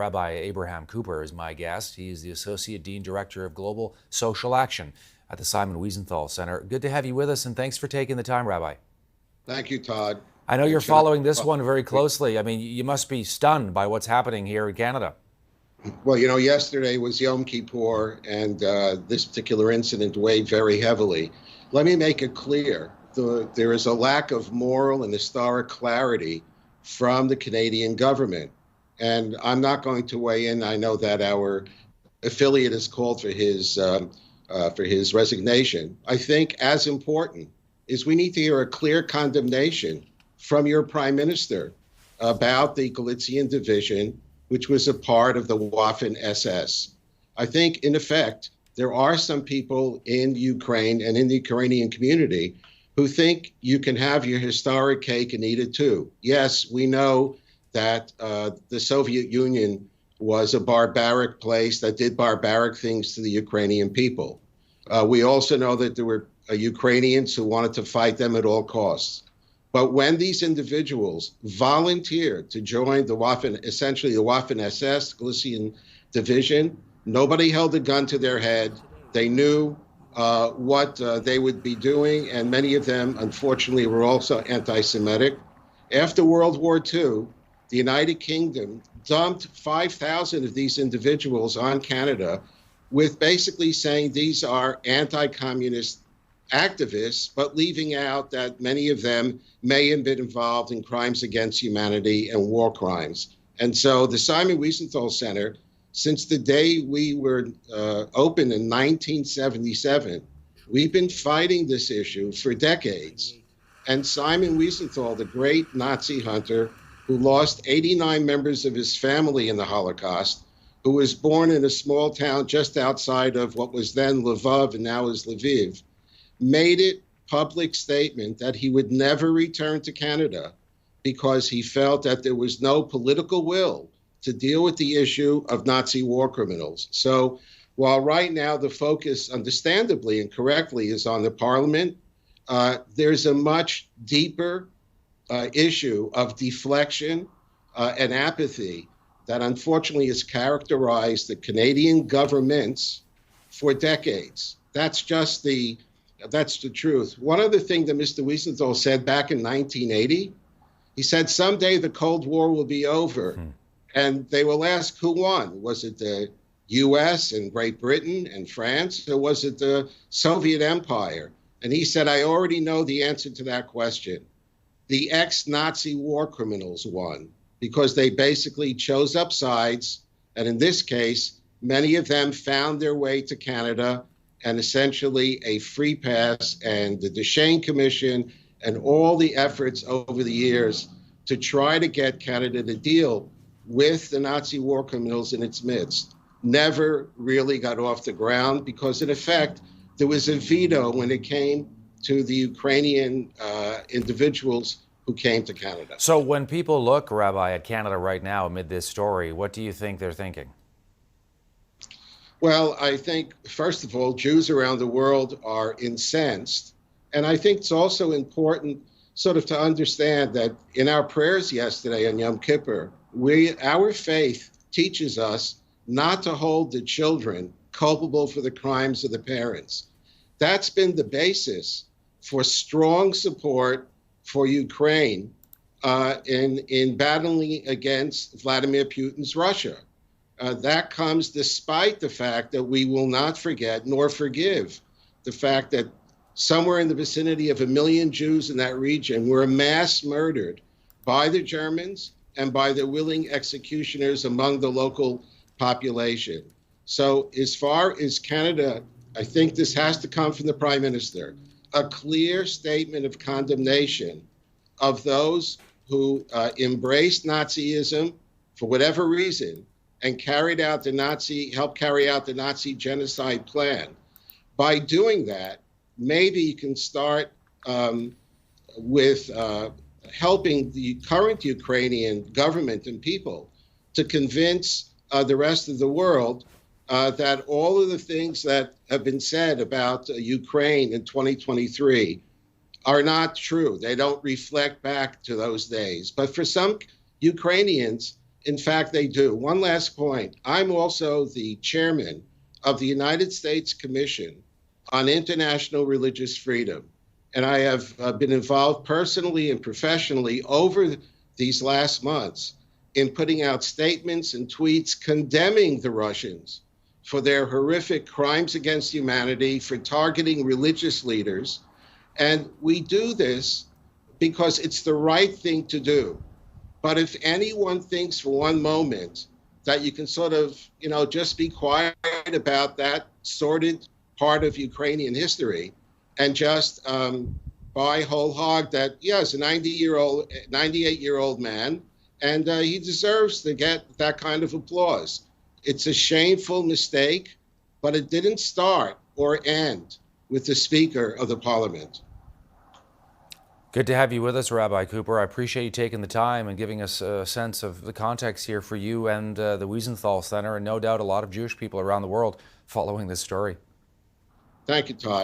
Rabbi Abraham Cooper is my guest. He's the Associate Dean Director of Global Social Action at the Simon Wiesenthal Center. Good to have you with us, and thanks for taking the time, Rabbi. Thank you, Todd. I know you're following this one very closely. I mean, you must be stunned by what's happening here in Canada. Well, yesterday was Yom Kippur, and this particular incident weighed very heavily. Let me make it clear. There is a lack of moral and historic clarity from the Canadian government. And I'm not going to weigh in. I know that our affiliate has called for his resignation. I think as important is we need to hear a clear condemnation from your prime minister about the Galician division, which was a part of the Waffen-SS. I think, in effect, there are some people in Ukraine and in the Ukrainian community who think you can have your historic cake and eat it too. Yes, we know that the Soviet Union was a barbaric place that did barbaric things to the Ukrainian people. We also know that there were Ukrainians who wanted to fight them at all costs. But when these individuals volunteered to join essentially the Waffen-SS, Galician division, nobody held a gun to their head. They knew what they would be doing, and many of them, unfortunately, were also anti-Semitic. After World War II, the United Kingdom dumped 5,000 of these individuals on Canada with basically saying these are anti-communist activists, but leaving out that many of them may have been involved in crimes against humanity and war crimes. And so the Simon Wiesenthal Center, since the day we were opened in 1977, we've been fighting this issue for decades. And Simon Wiesenthal, the great Nazi hunter who lost 89 members of his family in the Holocaust, who was born in a small town just outside of what was then Lvov and now is Lviv, made it public statement that he would never return to Canada because he felt that there was no political will to deal with the issue of Nazi war criminals. So while right now the focus, understandably and correctly, is on the parliament, there's a much deeper issue of deflection and apathy that unfortunately has characterized the Canadian governments for decades. That's the truth. One other thing that Mr. Wiesenthal said back in 1980, he said, someday the Cold War will be over. And they will ask who won. Was it the US and Great Britain and France, or was it the Soviet Empire? And he said, I already know the answer to that question. The ex-Nazi war criminals won because they basically chose up sides. And in this case, many of them found their way to Canada, and essentially a free pass, and the Deschênes Commission and all the efforts over the years to try to get Canada to deal with the Nazi war criminals in its midst never really got off the ground because, in effect, there was a veto when it came to the Ukrainian individuals who came to Canada. So when people look, Rabbi, at Canada right now amid this story, what do you think they're thinking? Well, I think, first of all, Jews around the world are incensed. And I think it's also important sort of to understand that in our prayers yesterday on Yom Kippur, our faith teaches us not to hold the children culpable for the crimes of the parents. That's been the basis for strong support for Ukraine in battling against Vladimir Putin's Russia. That comes despite the fact that we will not forget nor forgive the fact that somewhere in the vicinity of 1 million Jews in that region were mass murdered by the Germans and by the willing executioners among the local population. So as far as Canada, I think this has to come from the Prime Minister, a clear statement of condemnation of those who embraced Nazism for whatever reason and helped carry out the Nazi genocide plan. By doing that, maybe you can start with helping the current Ukrainian government and people to convince the rest of the world that all of the things that have been said about Ukraine in 2023 are not true. They don't reflect back to those days. But for some Ukrainians, In fact, they do. One last point. I'm also the chairman of the United States Commission on International Religious Freedom. And I have been involved personally and professionally over these last months in putting out statements and tweets condemning the Russians for their horrific crimes against humanity, for targeting religious leaders. And we do this because it's the right thing to do. But if anyone thinks for one moment that you can sort of, just be quiet about that sordid part of Ukrainian history and just buy whole hog that, yes, a 98-year-old man, and he deserves to get that kind of applause. It's a shameful mistake, but it didn't start or end with the Speaker of the Parliament. Good to have you with us, Rabbi Cooper. I appreciate you taking the time and giving us a sense of the context here for you and the Wiesenthal Center, and no doubt a lot of Jewish people around the world following this story. Thank you, Todd.